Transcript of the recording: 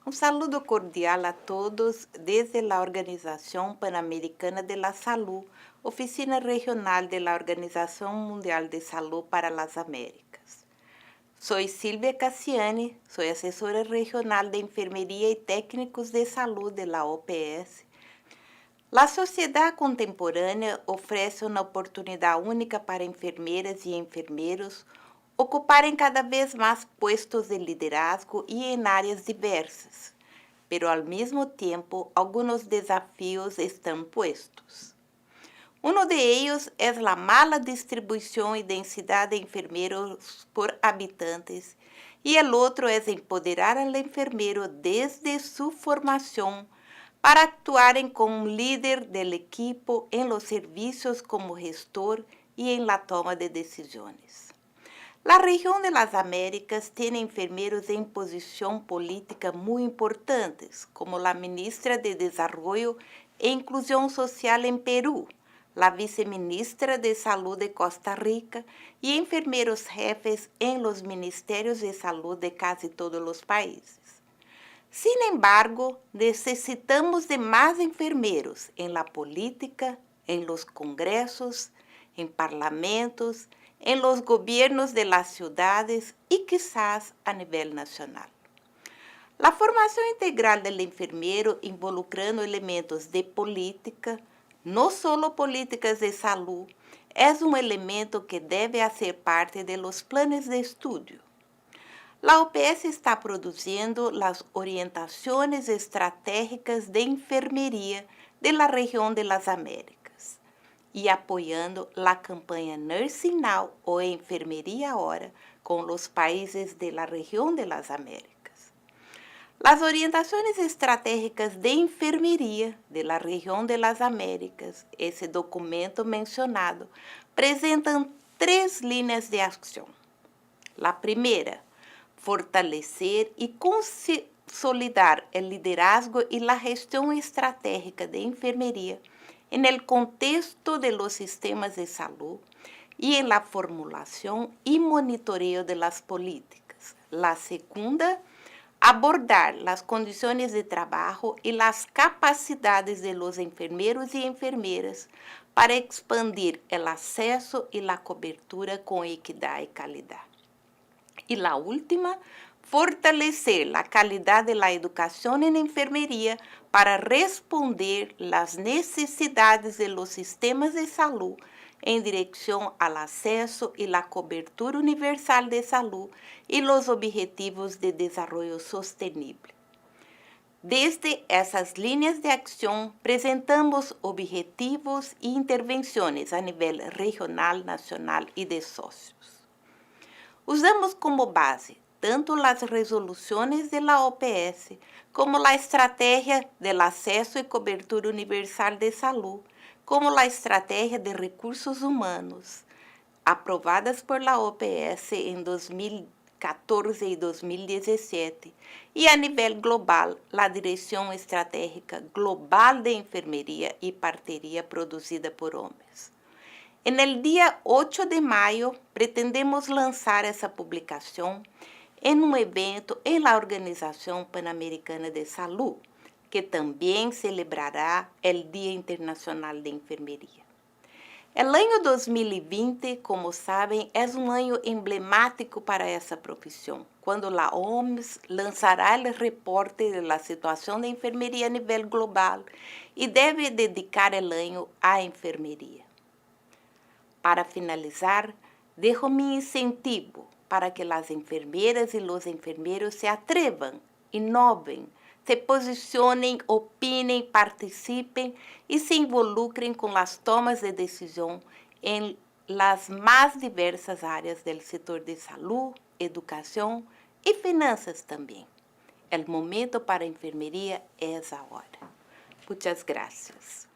Un saludo cordial a todos desde la Organización Panamericana de la Salud, Oficina Regional de la Organización Mundial de Salud para las Américas. Soy Silvia Cassiani, soy asesora regional de Enfermería y Técnicos de Salud de la OPS. La sociedad contemporánea ofrece una oportunidad única para enfermeras y enfermeros ocuparem cada vez mais puestos de liderazgo e em áreas diversas, pero ao mesmo tempo alguns desafios estão puestos. Uno de ellos es la mala distribución y densidad de enfermeros por habitantes y el otro es empoderar al enfermero desde su formación para actuar como un líder del equipo en los servicios como gestor y en la toma de decisiones. La región de las Américas tiene enfermeros en posición política muy importantes, como la ministra de Desarrollo e Inclusión Social en Perú, la viceministra de Salud de Costa Rica y enfermeros jefes en los ministerios de salud de casi todos los países. Sin embargo, necesitamos de más enfermeros en la política, en los congresos, en parlamentos, en los gobiernos de las ciudades y quizás a nivel nacional. La formación integral del enfermero involucrando elementos de política, no solo políticas de salud, es un elemento que debe hacer parte de los planes de estudio. La OPS está produciendo las orientaciones estratégicas de enfermería de la región de las Américas y apoyando la campaña Nursing Now o Enfermería Ahora con los países de la región de las Américas. Las orientaciones estratégicas de enfermería de la región de las Américas, ese documento mencionado, presentan 3 líneas de acción. La primera, fortalecer y consolidar el liderazgo y la gestión estratégica de enfermería en el contexto de los sistemas de salud y en la formulación y monitoreo de las políticas. La segunda, abordar las condiciones de trabajo y las capacidades de los enfermeros y enfermeras para expandir el acceso y la cobertura con equidad y calidad. Y la última, fortalecer la calidad de la educación en enfermería para responder las necesidades de los sistemas de salud en dirección al acceso y la cobertura universal de salud y los objetivos de desarrollo sostenible. Desde essas líneas de acción, presentamos objetivos e intervenciones a nivel regional, nacional y de socios. Usamos como base tanto las resoluciones de la OPS como la estrategia del acceso y cobertura universal de salud, como la estrategia de recursos humanos, aprovadas por la OPS en 2014 y 2017, y a nivel global, la Dirección Estratégica Global de Enfermería y Partería producida por OMS. En el día 8 de mayo pretendemos lanzar essa publicação em um evento em la Organização Panamericana de Salud, que também celebrará o Dia Internacional de Enfermería. El año 2020, como sabem, é um ano emblemático para essa profissão, quando a OMS lançará o reporte de la situação de enfermería a nível global e deve dedicar o ano à enfermería. Para finalizar, dejo mi incentivo para que las enfermeras y los enfermeros se atrevan, innoven, se posicionen, opinen, participen y se involucren con las tomas de decisión en las más diversas áreas del sector de salud, educación y finanzas también. El momento para enfermería es ahora. Muchas gracias.